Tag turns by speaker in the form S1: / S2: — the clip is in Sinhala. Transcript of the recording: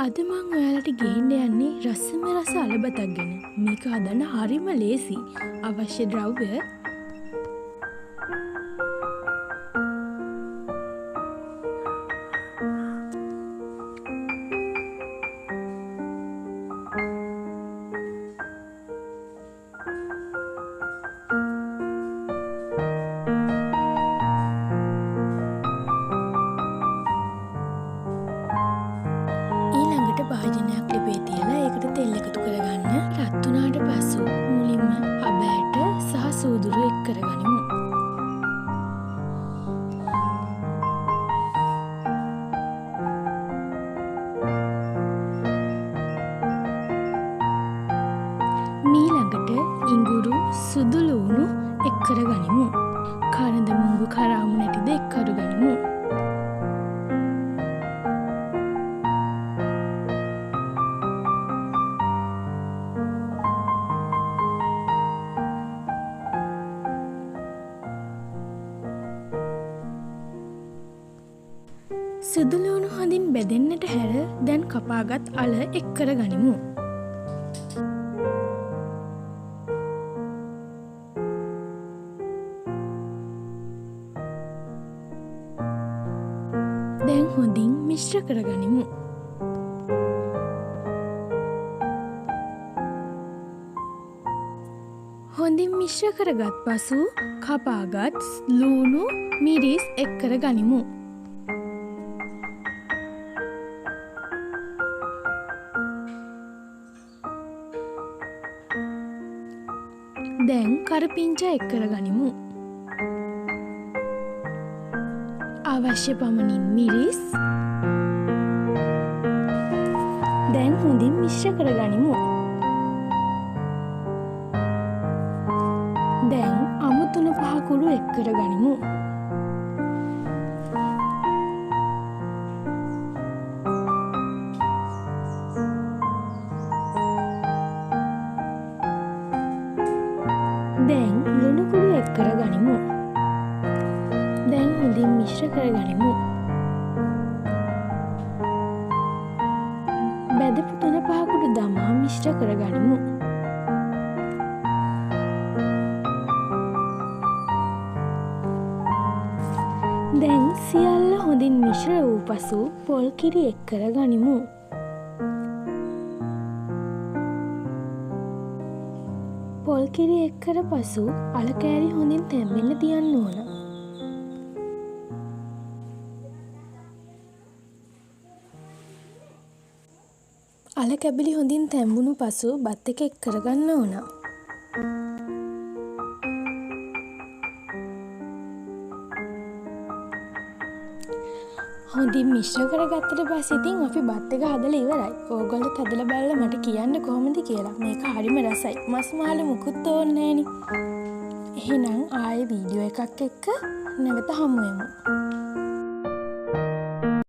S1: අද මං ඔයාලට ගේන්න යන්නේ රසම රස අලබතක් ගැන. මේක හදන්න හරිම ලේසි. අවශ්‍ය ද්‍රව්‍ය ඊළඟට භාජනයක් ලිපේ තියලා ඒකට තෙල් එකතු කරගන්න. රත් වුණාට පසු මුලින්ම හබෑට සහ සූදුරු එක් කරගනිමු. ඊළඟට ඉඟුරු සුදු ලුණු එක් කරගනිමු. කරඳ මුංගු කරාමු නැටිද එක් කරගනිමු. සුදු ලුණු හොඳින් බෙදෙන්නට හැර දැන් කපාගත් අල එක් කරගනිමු. දැන් හොඳින් මිශ්‍ර කරගනිමු. හොඳින් මිශ්‍ර කරගත් පසු කපාගත් ලුණු මිරිස් එක් කරගනිමු. දැන් කරපිංචා එක් කරගනිමු. අවශ්‍ය පමණින් මිරිස්. දැන් හොඳින් මිශ්‍ර කරගනිමු. දැන් අමු 3-5 කුඩු එක් කරගනිමු. දැන් ලුණු කුඩු එක් කරගනිමු. දැන් හොඳින් මිශ්‍ර කරගනිමු. බෙදපු 3-5 කුඩු දමා මිශ්‍ර කරගනිමු. දැන් සියල්ල හොඳින් මිශ්‍ර වූ පසු පොල් කිරි එක් කරගනිමු. පොල් කිරි එක් කර පසු අල කෑලි හොඳින් තැම්බෙන්න තියන්න ඕන. අල කැබලි හොඳින් තැම්බුණු පසු බත් එක එක් කරගන්න ඕන. හොඳින් මිශ්‍ර කරගත්තට පස්සේ ඉතින් අපි බත් එක හදලා ඉවරයි. ඕගොල්ලෝ හදලා බලලා මට කියන්න කොහොමද කියලා. මේක හරිම රසයි. මස් මාළු මුකුත් ඕනේ නෑනේ. එහෙනම් ආයේ වීඩියෝ එකක් එක්ක නැවත හමු වෙමු.